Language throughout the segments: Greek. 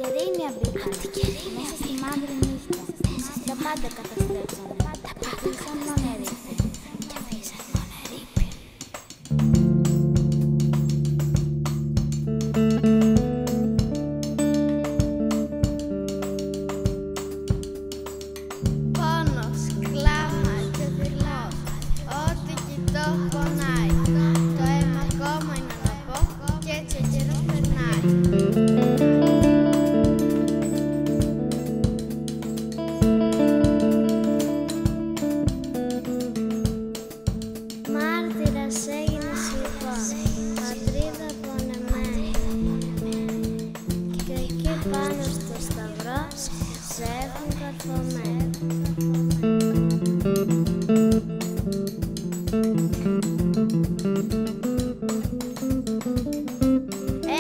Αντικερίνια μπήκαν μέσα στη μαύρη νύχτα. Τα πάντα καταστρέψανε. Τα αφήσαν μόνο ερήπη. Πόνος, κλάμα και δειλός, ό,τι κοιτώ πονάει. Το αίμα ακόμα είναι να πω κι έτσι ο καιρός περνάει. Μάρτυρας έγινες λοιπόν, πατρίδα πονεμένη. Και εκεί πάνω στο σταυρό σε έχουν καρφωμένη.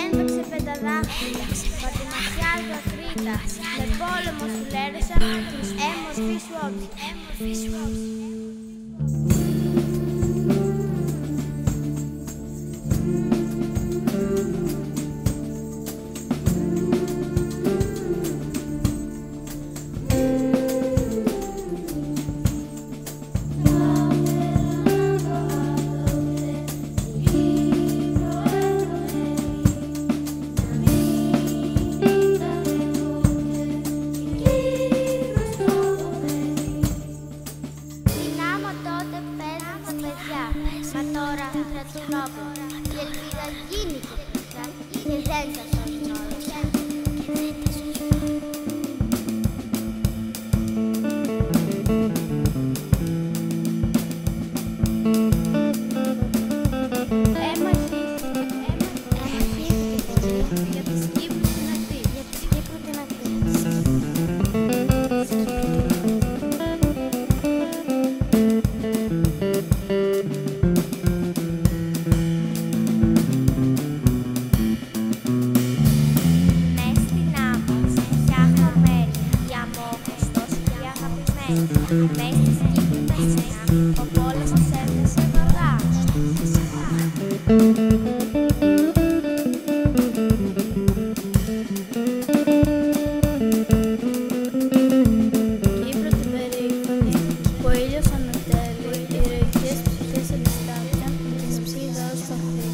Ένδοξε πενταδάχτυλα, πατημασιάζω ακρίτα, με πόλεμο σου λέρεσα την έμορφη σου όψη. Μα τώρα κρατούν όπλα. Η ελπίδα γίνει και δεν θα σώσουν όλα. Αίμα για τη Κύπρου την ακτή. Μες στη Κύπρου μέσα, ο πόλεμος έφτασε γοργά. Κύπρο την περήφανη, που ο ήλιος ανατέλει, οι ηρωικές ψυχές ελιστάθηκαν, της ψίδα ως το χθεί.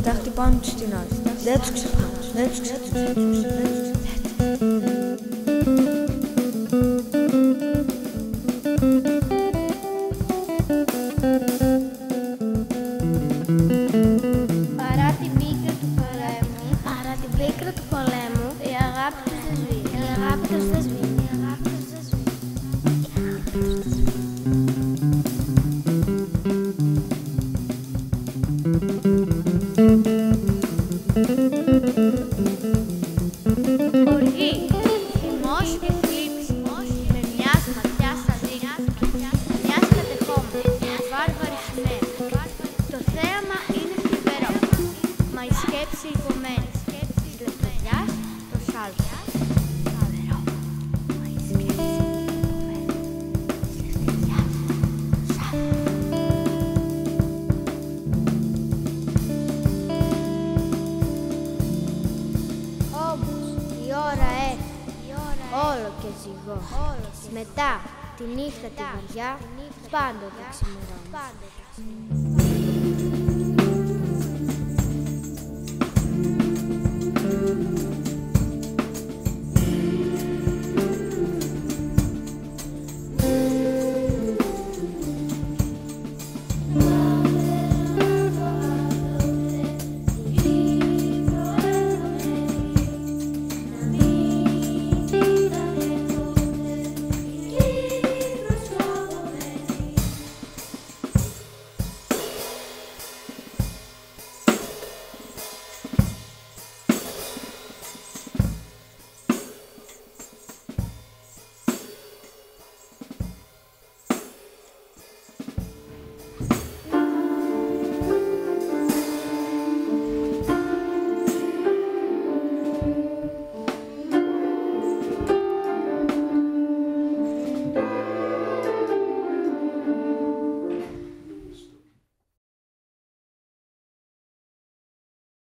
Τα χτυπάνε τους στην άλλη. Δεν τους ξεχνάω. Παρά την πίκρα του πολέμου, η αγάπη τους δεν σβήνει. Οργή, θυμός και θλίψη, με μιας ματιάς αδίκη, μιας κατεχόμενης, βάρβαρη σημαία. Το θέαμα είναι θλιβερό, μα η σκέψη υπομένει. Της λεπτοδιάς το σάλβο. Όλο και ζυγό. Μετά τη νύχτα τη βαριά, πάντοτε ξημερώνει.